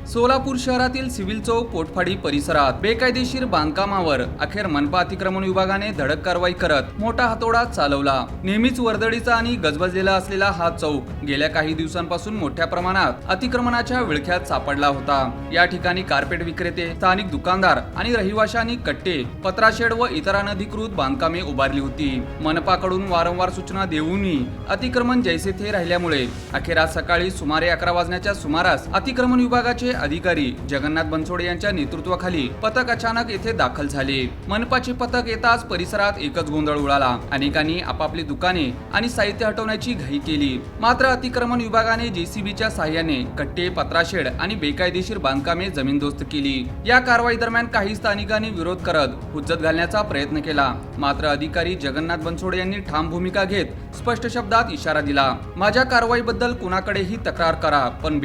सोलापूर शहरातील सिव्हिल चौक पोटफाडी परिसरात बेकायदेशीर बांधकामावर अखेर मनपा अतिक्रमण विभागाने धडक कारवाई करत मोठा हातोडा चालवला। नेहमीच वर्दळीचा आणि गजबजलेला असलेला हा चौक गेल्या काही दिवसांपासून मोठ्या प्रमाणात अतिक्रमणाच्या विळख्यात सापडला होता। या ठिकाणी कार्पेट विक्रेते, स्थानिक दुकानदार आणि रहिवाशांनी कट्टे, पत्राशेड व इतर अनधिकृत बांधकामे उभारली होती। मनपाकडून वारंवार सूचना देऊनही अतिक्रमण जैसे थे राहिल्यामुळे अखेर आज सकाळी सुमारे 11 वाजण्याच्या सुमारास अतिक्रमण विभागाचे अधिकारी जगन्नाथ बनसोडे यांच्या नेतृत्वाखाली पथक अचानक येथे दाखल झाले। मनपाचे पथक येताच परिसरात एकच गोंधळ उडाला। अनेकांनी आपापली दुकाने आणि साहित्य हटवण्याची घाई केली। मात्र अतिक्रमण विभागाने जेसीबीच्या साहाय्याने कट्टे, पत्राशेड आणि बेकायदेशीर बांधकामे जमीनदोस्त केली। या कारवाई दरम्यान काही स्थानिकांनी विरोध करत हुज्जत घालण्याचा प्रयत्न केला। मात्र अधिकारी जगन्नाथ बनसोडे यांनी ठाम भूमिका घेत स्पष्ट शब्दात इशारा दिला, माझ्या कारवाईबद्दल कुणाकडेही तक्रार करा, पण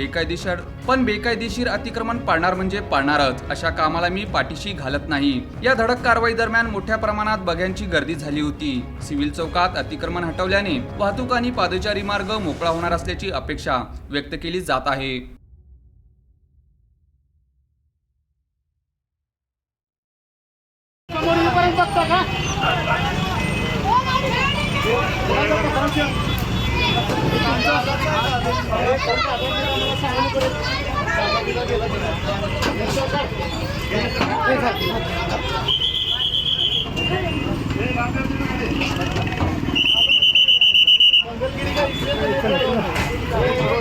बेकायदेशीर अतिक्रमण पाडणार म्हणजे पाडणारच, अशा कामाला मी पाठीशी घालत नाही। या धडक कारवाई दरम्यान मोठ्या प्रमाणात बघ्यांची गर्दी झाली होती। सिव्हिल चौकात अतिक्रमण हटवल्याने वाहतूक आणि पादचारी मार्ग मोकळा होणार असल्याची अपेक्षा व्यक्त केली जात आहे।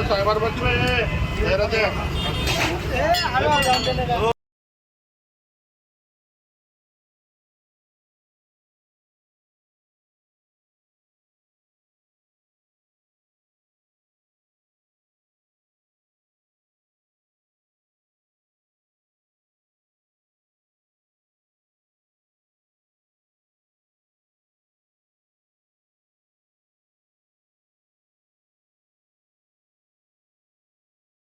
साहेबांवर